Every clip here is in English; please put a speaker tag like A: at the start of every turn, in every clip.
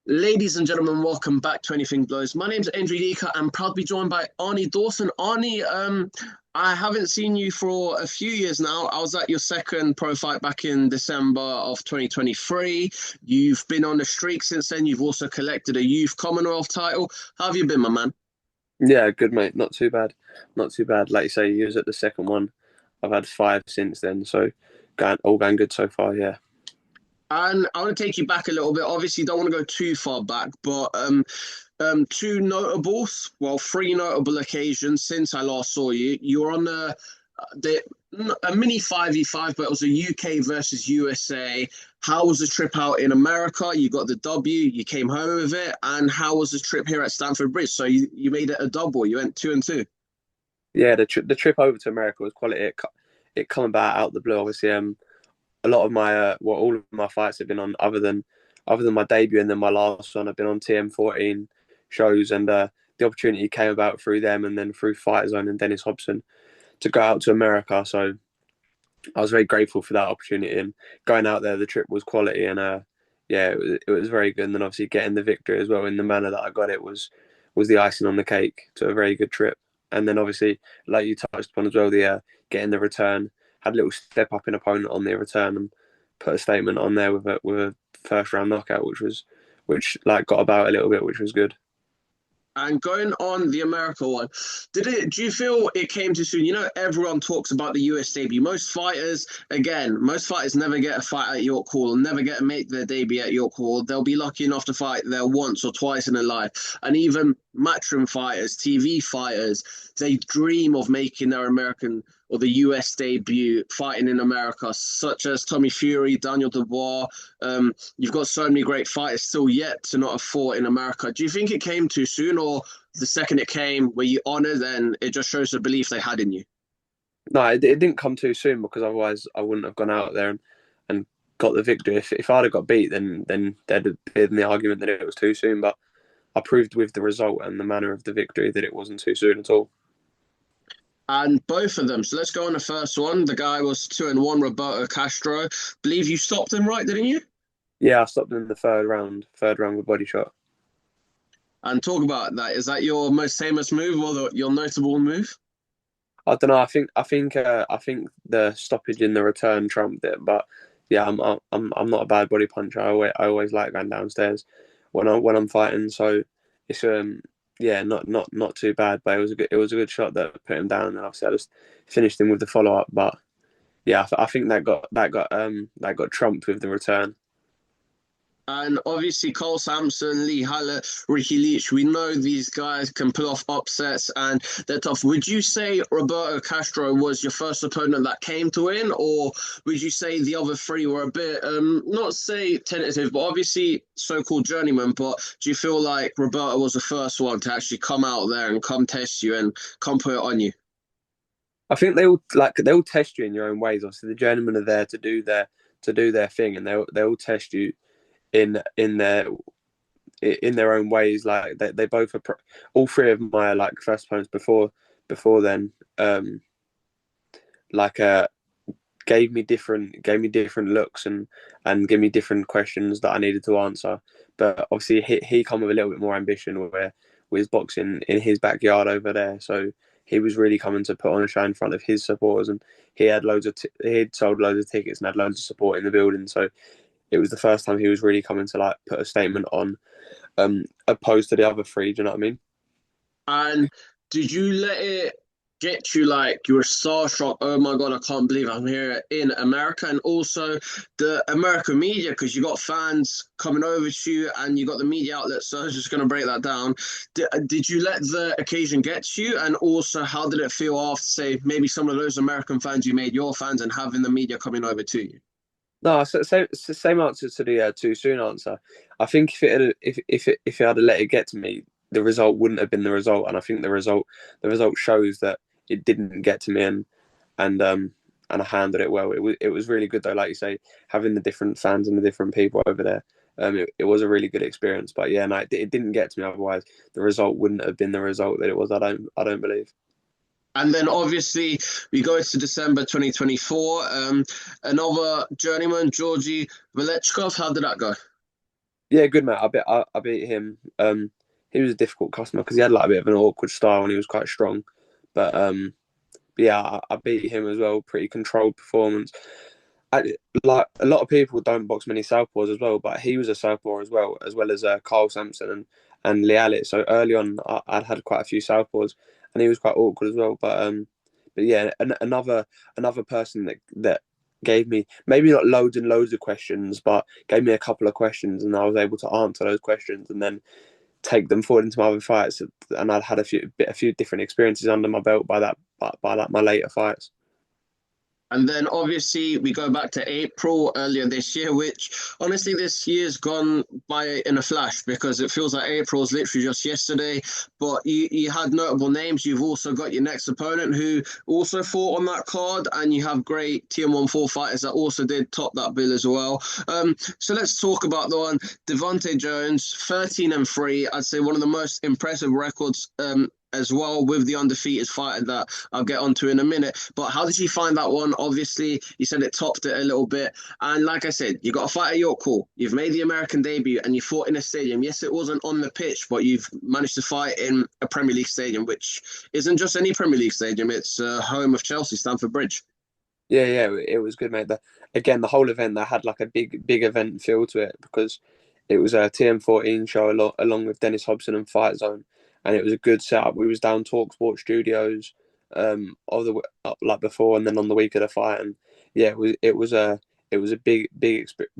A: Ladies and gentlemen, welcome back to Anything Blows. My name's Andrew Dika. I'm proud to be joined by Arnie Dawson. Arnie, I haven't seen you for a few years now. I was at your second pro fight back in December of 2023. You've been on the streak since then. You've also collected a Youth Commonwealth title. How have you been, my man?
B: Yeah, good mate. Not too bad. Not too bad. Like you say, you was at the second one. I've had five since then, so all going good so far. Yeah.
A: And I want to take you back a little bit. Obviously, don't want to go too far back, but two notables, well, three notable occasions since I last saw you. You were on the a mini 5v5, but it was a UK versus USA. How was the trip out in America? You got the W, you came home with it, and how was the trip here at Stamford Bridge? So you made it a double. You went 2-2.
B: Yeah, the trip over to America was quality. It come about out the blue. Obviously, a lot of my all of my fights have been on other than my debut and then my last one. I've been on TM14 shows, and the opportunity came about through them, and then through Fight Zone and Dennis Hobson to go out to America. So I was very grateful for that opportunity, and going out there, the trip was quality, and yeah, it was very good. And then obviously getting the victory as well in the manner that I got it was the icing on the cake to a very good trip. And then obviously, like you touched upon as well, the getting the return, had a little step up in opponent on the return and put a statement on there with a first round knockout, which like got about a little bit, which was good.
A: And going on the America one, do you feel it came too soon? You know, everyone talks about the US debut. Most fighters never get a fight at York Hall, never get to make their debut at York Hall. They'll be lucky enough to fight there once or twice in their life. And even matchroom fighters, TV fighters, they dream of making their American or the US debut fighting in America, such as Tommy Fury, Daniel Dubois. You've got so many great fighters still yet to not have fought in America. Do you think it came too soon, or the second it came, were you honoured and it just shows the belief they had in you?
B: No, it didn't come too soon because otherwise I wouldn't have gone out there and got the victory. If I'd have got beat, then there'd have been the argument that it was too soon. But I proved with the result and the manner of the victory that it wasn't too soon at all.
A: And both of them. So let's go on the first one. The guy was 2-1, Roberto Castro. Believe you stopped him, right? Didn't you?
B: Yeah, I stopped in the third round with body shot.
A: And talk about that. Is that your most famous move or your notable move?
B: I don't know. I think the stoppage in the return trumped it. But yeah, I'm not a bad body puncher. I always like going downstairs when I'm fighting. So it's yeah, not too bad. But it was a good shot that put him down, and obviously I just finished him with the follow up. But yeah, I think that got trumped with the return.
A: And obviously, Cole Sampson, Lee Haller, Ricky Leach, we know these guys can pull off upsets and they're tough. Would you say Roberto Castro was your first opponent that came to win, or would you say the other three were a bit, not say tentative, but obviously so called journeyman? But do you feel like Roberto was the first one to actually come out there and come test you and come put it on you?
B: I think they all test you in your own ways. Obviously, the journeymen are there to do their thing, and they all test you in their own ways. Like they both are all three of my like first opponents before then like gave me different looks and gave me different questions that I needed to answer. But obviously he come with a little bit more ambition where with his boxing in his backyard over there. So he was really coming to put on a show in front of his supporters, and he had sold loads of tickets and had loads of support in the building. So it was the first time he was really coming to like put a statement on, opposed to the other three. Do you know what I mean?
A: And did you let it get you like you were starstruck? Oh my God, I can't believe I'm here in America. And also the American media, because you got fans coming over to you and you got the media outlets. So I was just going to break that down. Did you let the occasion get to you? And also, how did it feel after, say, maybe some of those American fans you made your fans and having the media coming over to you?
B: No, it's the same answer to the too soon answer. I think if it had let it get to me, the result wouldn't have been the result, and I think the result shows that it didn't get to me, and I handled it well. It was really good though, like you say, having the different fans and the different people over there. It was a really good experience. But yeah, no, it didn't get to me. Otherwise, the result wouldn't have been the result that it was. I don't believe.
A: And then obviously we go to December 2024. Another journeyman, Georgi Velechkov. How did that go?
B: Yeah, good mate. I beat him. He was a difficult customer because he had like a bit of an awkward style and he was quite strong. But yeah, I beat him as well. Pretty controlled performance. Like a lot of people don't box many southpaws as well, but he was a southpaw as well as Carl Sampson and Lealit. So early on, I'd had quite a few southpaws, and he was quite awkward as well. But yeah, another person that gave me maybe not loads and loads of questions, but gave me a couple of questions, and I was able to answer those questions and then take them forward into my other fights. And I'd had a few different experiences under my belt by that my later fights.
A: And then obviously we go back to April earlier this year, which honestly this year's gone by in a flash because it feels like April is literally just yesterday. But you had notable names. You've also got your next opponent who also fought on that card, and you have great TM14 fighters that also did top that bill as well. So let's talk about the one Devontae Jones, 13-3. I'd say one of the most impressive records as well with the undefeated fighter that I'll get onto in a minute. But how did you find that one? Obviously, you said it topped it a little bit. And like I said, you got a fight at York Hall. You've made the American debut and you fought in a stadium. Yes, it wasn't on the pitch, but you've managed to fight in a Premier League stadium, which isn't just any Premier League stadium. It's home of Chelsea, Stamford Bridge.
B: Yeah, it was good, mate. Again, the whole event that had like a big event feel to it because it was a TM14 show along with Dennis Hobson and Fight Zone, and it was a good setup. We was down Talksport Studios, of the like before, and then on the week of the fight, and yeah, it was a big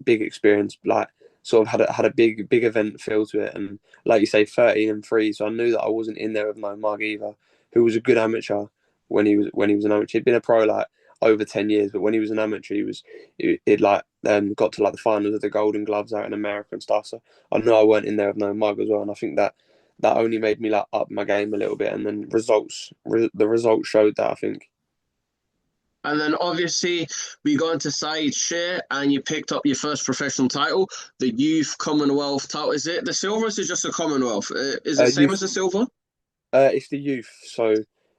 B: experience. Like sort of had a big event feel to it, and like you say, 13-3. So I knew that I wasn't in there with no mug either, who was a good amateur when he was an amateur. He'd been a pro like over 10 years, but when he was an amateur he'd like got to like the finals of the Golden Gloves out in America and stuff, so I know I weren't in there with no mug as well, and I think that only made me like up my game a little bit, and then the results showed that, I think.
A: And then obviously we got into Saeed Share and you picked up your first professional title, the Youth Commonwealth title. Is it the silver or is it just a Commonwealth? Is it same
B: Youth
A: as the silver?
B: It's the youth, so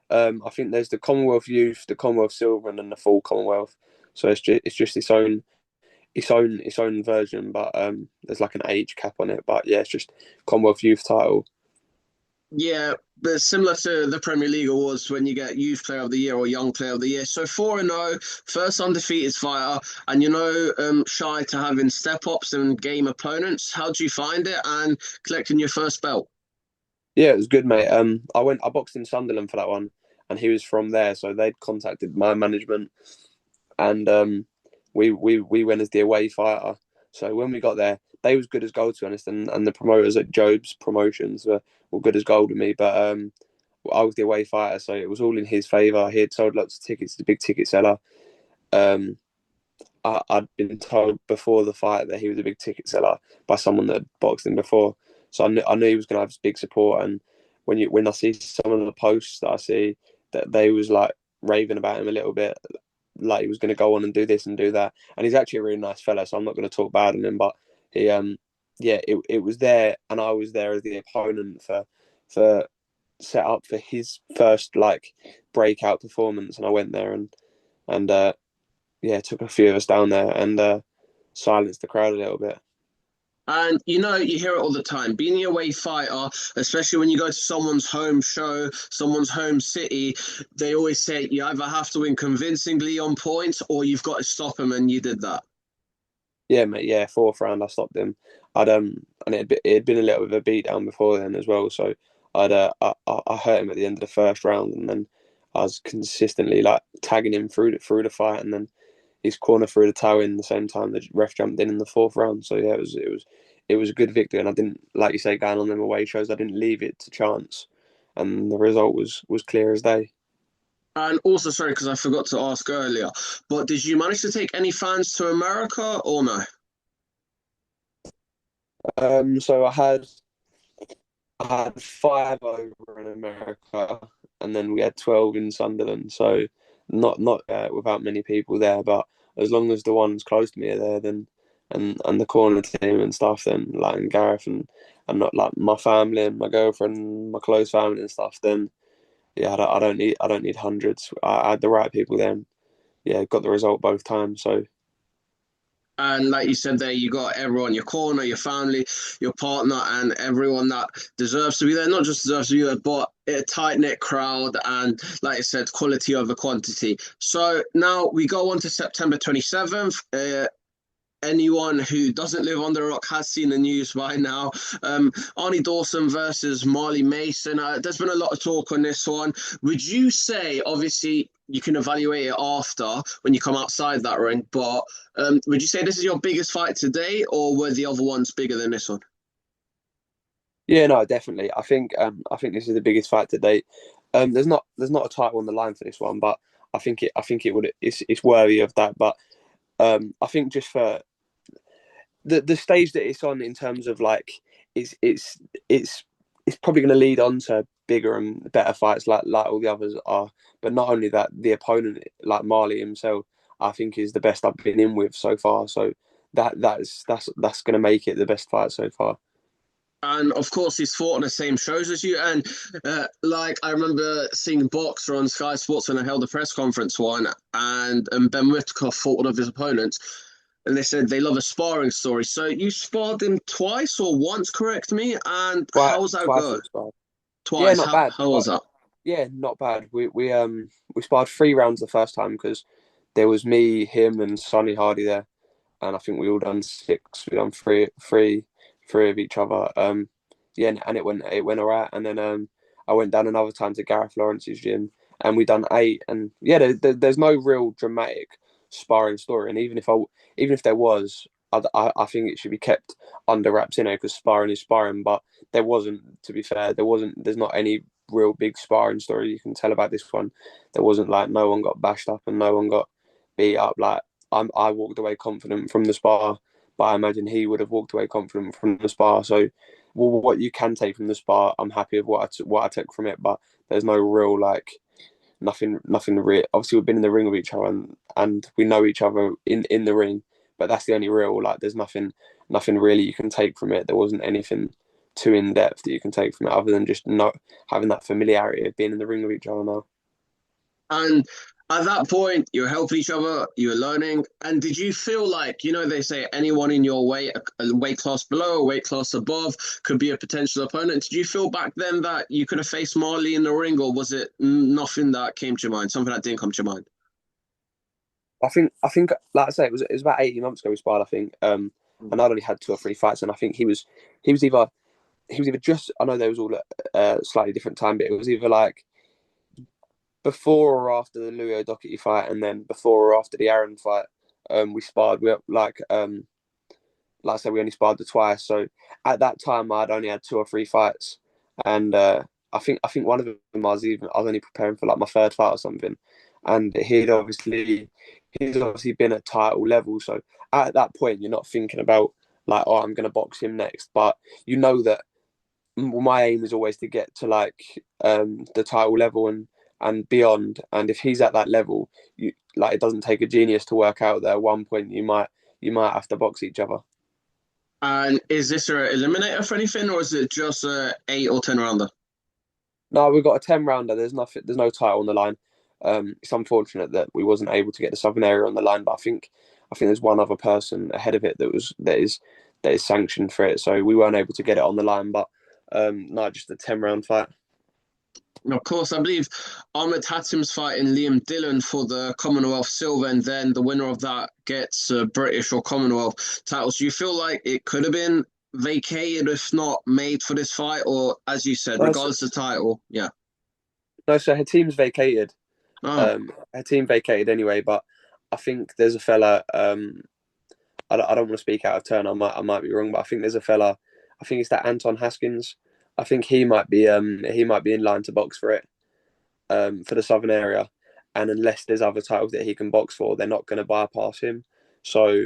B: I think there's the Commonwealth Youth, the Commonwealth Silver, and then the full Commonwealth. So it's just its own version, but there's like an age cap on it. But yeah, it's just Commonwealth Youth title.
A: Yeah, but similar to the Premier League awards when you get Youth Player of the Year or Young Player of the Year. So 4-0, first undefeated fighter, and shy to having step ups and game opponents. How do you find it and collecting your first belt?
B: Yeah, it was good, mate. I boxed in Sunderland for that one, and he was from there, so they'd contacted my management, and we went as the away fighter. So when we got there, they was good as gold, to be honest, and the promoters at Job's Promotions were good as gold with me. But I was the away fighter, so it was all in his favour. He had sold lots of tickets, the big ticket seller. Um, I'd been told before the fight that he was a big ticket seller by someone that boxed him before, so I knew he was going to have big support. And when I see some of the posts that I see that they was like raving about him a little bit, like he was going to go on and do this and do that. And he's actually a really nice fella, so I'm not going to talk bad on him. But he, yeah, it was there, and I was there as the opponent for set up for his first like breakout performance, and I went there and yeah, took a few of us down there and silenced the crowd a little bit.
A: And you hear it all the time. Being a away fighter, especially when you go to someone's home show, someone's home city, they always say you either have to win convincingly on points or you've got to stop them, and you did that.
B: Yeah, mate. Yeah, fourth round, I stopped him. I'd and it'd been a little bit of a beat down before then as well. So I hurt him at the end of the first round, and then I was consistently like tagging him through the fight, and then his corner threw the towel in the same time the ref jumped in the fourth round. So yeah, it was a good victory, and I didn't, like you say, going on them away shows, I didn't leave it to chance, and the result was clear as day.
A: And also, sorry, because I forgot to ask earlier, but did you manage to take any fans to America or no?
B: So I had five over in America, and then we had 12 in Sunderland. So not without many people there, but as long as the ones close to me are there, then and the corner team and stuff, then like and Gareth and not like my family and my girlfriend, my close family and stuff, then yeah, I don't need hundreds. I had the right people then. Yeah, got the result both times. So
A: And like you said there, you got everyone, your corner, your family, your partner, and everyone that deserves to be there. Not just deserves to be there, but a tight knit crowd, and like I said, quality over quantity. So now we go on to September 27th. Anyone who doesn't live on the rock has seen the news by now. Arnie Dawson versus Marley Mason. There's been a lot of talk on this one. Would you say, obviously, you can evaluate it after when you come outside that ring, but would you say this is your biggest fight today, or were the other ones bigger than this one?
B: Yeah, no, definitely. I think this is the biggest fight to date. There's not a title on the line for this one, but it's worthy of that. But I think just for the stage that it's on in terms of like it's it's it's it's probably going to lead on to bigger and better fights like all the others are. But not only that, the opponent like Marley himself, I think is the best I've been in with so far. So that's going to make it the best fight so far.
A: And of course, he's fought on the same shows as you. And like I remember seeing Boxer on Sky Sports when I held a press conference one, and Ben Whittaker fought one of his opponents, and they said they love a sparring story. So you sparred him twice or once, correct me? And
B: Twice,
A: how was that
B: twice
A: go?
B: we've sparred. Yeah,
A: Twice.
B: not
A: How
B: bad.
A: how was that?
B: Yeah, not bad. We sparred 3 rounds the first time because there was me, him, and Sonny Hardy there, and I think we all done six. We done three of each other. Yeah, and it went alright. And then I went down another time to Gareth Lawrence's gym, and we done 8. And yeah, there's no real dramatic sparring story. And even if there was, I think it should be kept under wraps, because sparring is sparring. But there wasn't, to be fair, there's not any real big sparring story you can tell about this one. There wasn't like no one got bashed up and no one got beat up. Like I walked away confident from the spar, but I imagine he would have walked away confident from the spar. So, well, what you can take from the spar, I'm happy with what I took from it. But there's no real like nothing real. Obviously, we've been in the ring with each other and we know each other in the ring. But that's the only real like. There's nothing really you can take from it. There wasn't anything too in depth that you can take from it other than just not having that familiarity of being in the ring with each other now.
A: And at that point, you're helping each other, you're learning. And did you feel like, they say anyone in your weight, a weight class below, a weight class above, could be a potential opponent? Did you feel back then that you could have faced Marley in the ring, or was it nothing that came to your mind, something that didn't come to your mind?
B: I think, like I say, it was about 18 months ago we sparred. I think, and I'd only had 2 or 3 fights, and I think he was either just. I know there was all a slightly different time, but it was either like before or after the Louis O'Doherty fight, and then before or after the Aaron fight. We sparred. We like I said, we only sparred the twice. So at that time, I'd only had 2 or 3 fights, and I think one of them I was only preparing for like my third fight or something, and he's obviously been at title level. So at that point, you're not thinking about like, oh, I'm going to box him next, but you know that my aim is always to get to like the title level and beyond. And if he's at that level, you like it doesn't take a genius to work out that at one point you might have to box each other.
A: And is this an eliminator for anything, or is it just a 8 or 10 rounder?
B: No, we've got a 10 rounder. There's no title on the line. It's unfortunate that we wasn't able to get the Southern area on the line, but I think there's one other person ahead of it that is sanctioned for it, so we weren't able to get it on the line. But no, just a 10 round fight.
A: Of course, I believe Ahmed Hatim's fighting Liam Dillon for the Commonwealth silver, and then the winner of that gets British or Commonwealth titles. Do you feel like it could have been vacated if not made for this fight, or as you said,
B: No, so,
A: regardless of the title? Yeah.
B: no, so her team's vacated.
A: Oh,
B: Her team vacated anyway, but I think there's a fella. I don't want to speak out of turn. I might be wrong, but I think there's a fella. I think it's that Anton Haskins. I think he might be in line to box for it, for the Southern area. And unless there's other titles that he can box for, they're not going to bypass him. So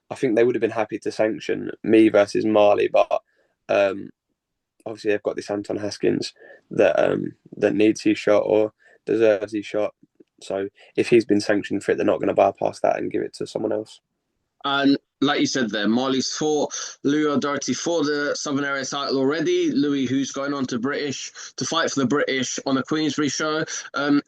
B: I think they would have been happy to sanction me versus Marley, but um, obviously they've got this Anton Haskins that needs his shot or deserves his shot. So if he's been sanctioned for it, they're not going to bypass that and give it to someone else.
A: And like you said there, Marley's fought Louis O'Doherty for the Southern Area title already. Louis, who's going on to fight for the British on a Queensbury show.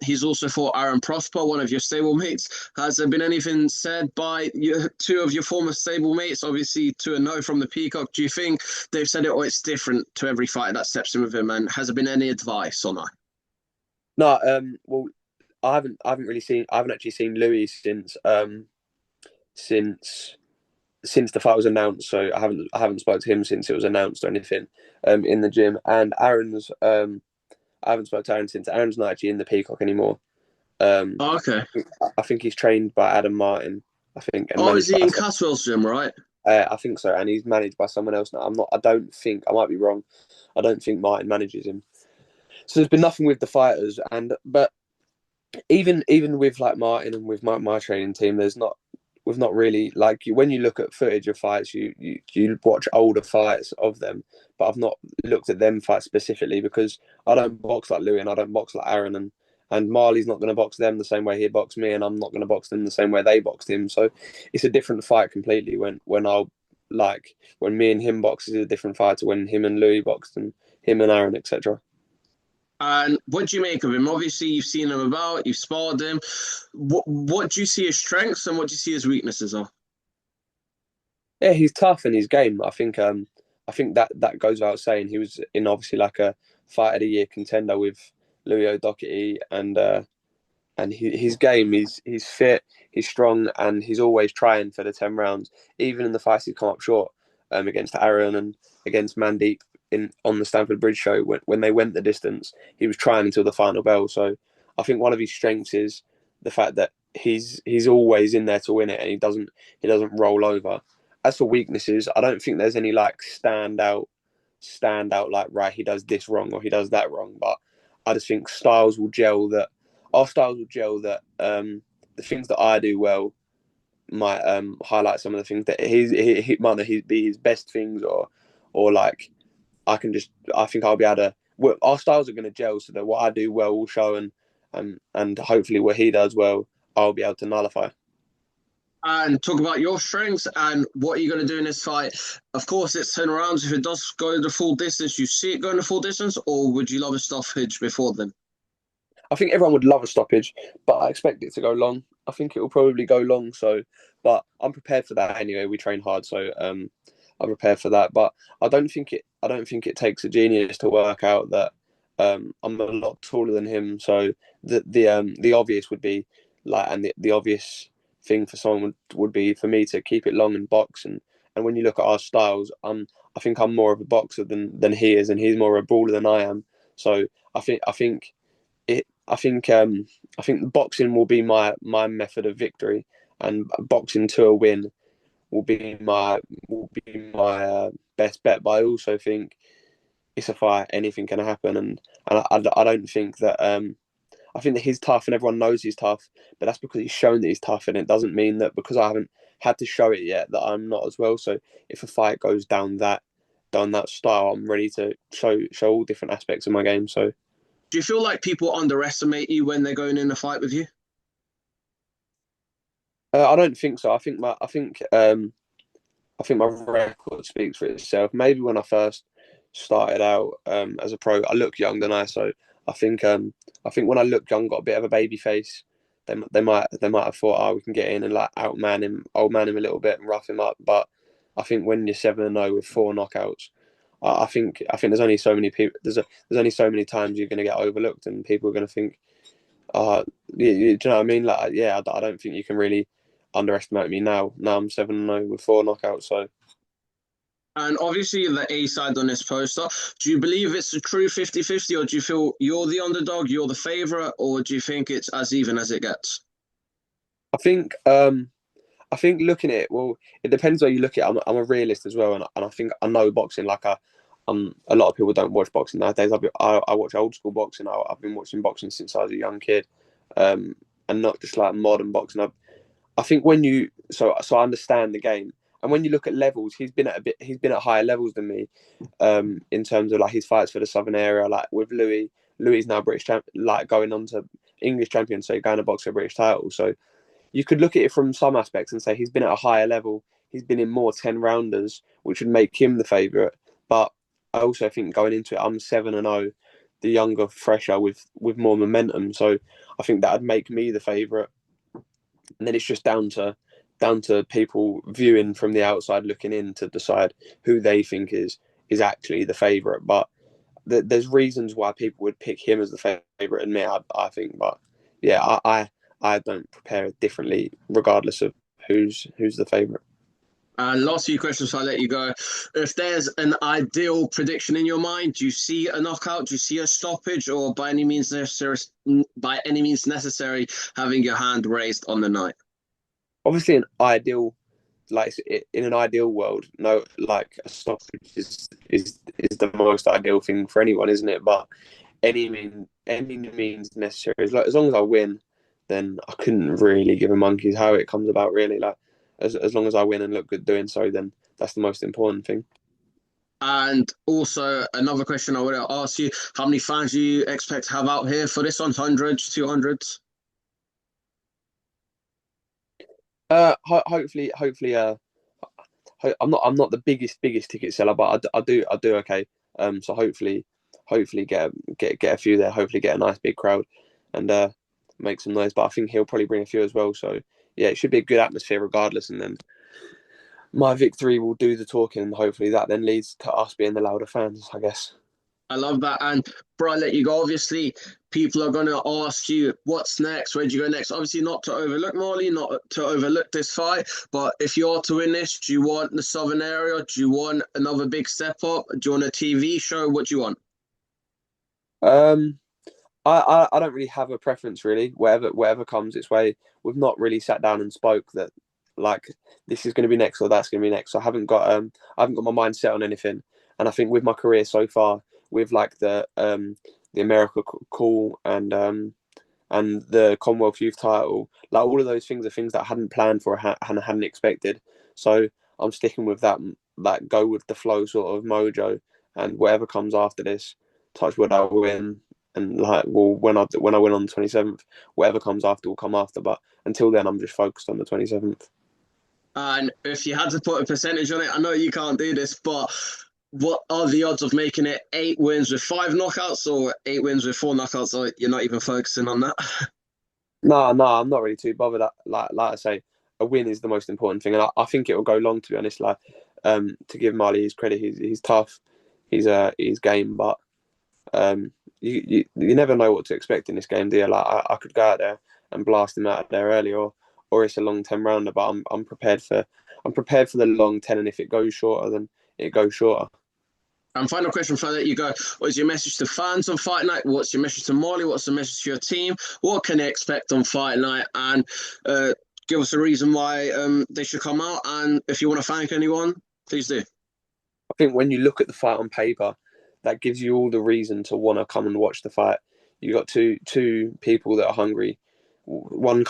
A: He's also fought Aaron Prosper, one of your stablemates. Has there been anything said by two of your former stablemates? Obviously, to a no from the Peacock. Do you think they've said it, or it's different to every fighter that steps in with him? And has there been any advice or not?
B: No, well, I haven't really seen, I haven't actually seen Louis since since the fight was announced. So I haven't spoken to him since it was announced or anything, in the gym. And Aaron's, I haven't spoken to Aaron since. Aaron's not actually in the Peacock anymore. Um,
A: Oh, okay.
B: I think he's trained by Adam Martin. I think and
A: Oh, is
B: managed
A: he
B: by.
A: in Caswell's gym, right?
B: I think so, and he's managed by someone else now. I'm not. I don't think. I might be wrong. I don't think Martin manages him. So there's been nothing with the fighters, and but even with like Martin and with my training team, there's not. We've not really like when you look at footage of fights, you watch older fights of them, but I've not looked at them fights specifically because I don't box like Louis and I don't box like Aaron and Marley's not going to box them the same way he boxed me, and I'm not going to box them the same way they boxed him. So it's a different fight completely. When me and him box is a different fight to when him and Louis boxed and him and Aaron, etc.
A: And what do you make of him? Obviously, you've seen him about, you've sparred him. What do you see his strengths and what do you see his weaknesses are?
B: Yeah, he's tough in his game. I think that goes without saying. He was in obviously like a fight of the year contender with Louis O'Doherty and his game, he's fit, he's strong, and he's always trying for the 10 rounds. Even in the fights he's come up short, against Aaron and against Mandeep in on the Stamford Bridge show when they went the distance, he was trying until the final bell. So I think one of his strengths is the fact that he's always in there to win it, and he doesn't roll over. As for weaknesses, I don't think there's any like stand out like right he does this wrong or he does that wrong, but I just think styles will gel that our styles will gel that the things that I do well might highlight some of the things that he might not be his best things or like I think I'll be able to our styles are going to gel so that what I do well will show and hopefully what he does well I'll be able to nullify.
A: And talk about your strengths and what are you going to do in this fight? Of course, it's 10 rounds. If it does go the full distance, you see it going the full distance, or would you love a stoppage before then?
B: I think everyone would love a stoppage, but I expect it to go long. I think it will probably go long. So, but I'm prepared for that anyway. We train hard, so I'm prepared for that. But I don't think it. I don't think it takes a genius to work out that I'm a lot taller than him. So the obvious would be like, and the obvious thing for someone would be for me to keep it long and box. And when you look at our styles, I think I'm more of a boxer than he is, and he's more of a brawler than I am. So I think it. I think boxing will be my method of victory, and boxing to a win will be my best bet. But I also think it's a fight; anything can happen, and I don't think that I think that he's tough, and everyone knows he's tough. But that's because he's shown that he's tough, and it doesn't mean that because I haven't had to show it yet that I'm not as well. So if a fight goes down that style, I'm ready to show all different aspects of my game. So.
A: Do you feel like people underestimate you when they're going in a fight with you?
B: I don't think so. I think my record speaks for itself. Maybe when I first started out as a pro, I look young, don't I? So I think when I looked young, got a bit of a baby face. They might have thought, oh, we can get in and like outman him, old man him a little bit and rough him up. But I think when you're 7-0 with 4 knockouts, I think there's only so many people. There's only so many times you're going to get overlooked, and people are going to think, do you know what I mean? Like, yeah, I don't think you can really underestimate me now. Now I'm 7-0 with 4 knockouts. So
A: And obviously, the A side on this poster. Do you believe it's a true 50-50, or do you feel you're the underdog, you're the favourite, or do you think it's as even as it gets?
B: I think looking at it, well, it depends where you look at it. I'm a realist as well, and I think I know boxing. A lot of people don't watch boxing nowadays. I watch old school boxing. I've been watching boxing since I was a young kid, and not just like modern boxing. I think so I understand the game, and when you look at levels, he's been at higher levels than me, in terms of like his fights for the Southern area. Like with Louis, Louis is now British champ, like going on to English champion, so he's going to box for a British title. So you could look at it from some aspects and say he's been at a higher level. He's been in more 10 rounders, which would make him the favourite. But I also think going into it, I'm 7-0, the younger, fresher with more momentum. So I think that'd make me the favourite. And then it's just down to people viewing from the outside looking in to decide who they think is actually the favourite. But there's reasons why people would pick him as the favourite and me, I think. But yeah, I don't prepare it differently regardless of who's the favourite.
A: And last few questions before I let you go. If there's an ideal prediction in your mind, do you see a knockout? Do you see a stoppage, or by any means necessary, having your hand raised on the night?
B: Obviously, like in an ideal world, no, like a stoppage is the most ideal thing for anyone, isn't it? But any means necessary. As long as I win, then I couldn't really give a monkey's how it comes about. Really, like as long as I win and look good doing so, then that's the most important thing.
A: And also another question I would ask you: how many fans do you expect to have out here for this one? Hundreds, 200s?
B: Hopefully. I'm not the biggest ticket seller, but I do okay. So hopefully get a few there. Hopefully get a nice big crowd, and make some noise. But I think he'll probably bring a few as well. So yeah, it should be a good atmosphere regardless. And then my victory will do the talking, and hopefully that then leads to us being the louder fans, I guess.
A: I love that. And before I let you go, obviously, people are going to ask you what's next, where'd you go next? Obviously, not to overlook Marley, not to overlook this fight, but if you are to win this, do you want the Southern area? Do you want another big step up? Do you want a TV show? What do you want?
B: Um, I don't really have a preference really. Whatever comes its way. We've not really sat down and spoke that like this is going to be next or that's going to be next. So I haven't got my mind set on anything. And I think with my career so far, with like the America call and the Commonwealth Youth title, like all of those things are things that I hadn't planned for and I hadn't expected. So I'm sticking with that go with the flow sort of mojo, and whatever comes after this, touch wood, I win. And like, well, when I win on the 27th, whatever comes after will come after. But until then, I'm just focused on the 27th.
A: And if you had to put a percentage on it, I know you can't do this, but what are the odds of making it 8 wins with 5 knockouts or 8 wins with 4 knockouts? Or you're not even focusing on that?
B: No, I'm not really too bothered. Like I say, a win is the most important thing, and I think it will go long. To be honest, like to give Marley his credit, he's tough, he's game, but you never know what to expect in this game, do you? Like I could go out there and blast him out of there early, or it's a long 10 rounder, but I'm prepared for the long 10, and if it goes shorter, then it goes shorter.
A: And final question before I let you go. What is your message to fans on Fight Night? What's your message to Marley? What's the message to your team? What can they expect on Fight Night? And give us a reason why they should come out. And if you want to thank anyone, please do.
B: I think when you look at the fight on paper, that gives you all the reason to want to come and watch the fight. You got two people that are hungry. One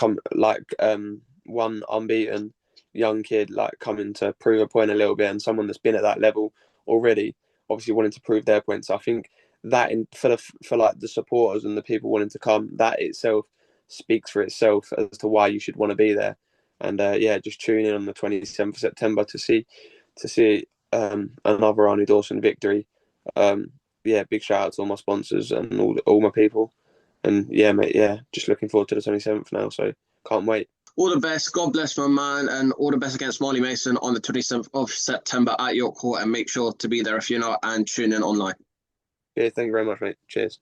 B: unbeaten young kid like coming to prove a point a little bit, and someone that's been at that level already, obviously wanting to prove their points. I think that for like the supporters and the people wanting to come, that itself speaks for itself as to why you should want to be there. And yeah, just tune in on the 27th of September to see another Arnie Dawson victory. Yeah, big shout out to all my sponsors and all my people. And yeah, mate, yeah, just looking forward to the 27th now. So can't wait.
A: All the best. God bless my man, and all the best against Marley Mason on the 27th of September at York Court. And make sure to be there if you're not, and tune in online.
B: Yeah, thank you very much, mate. Cheers.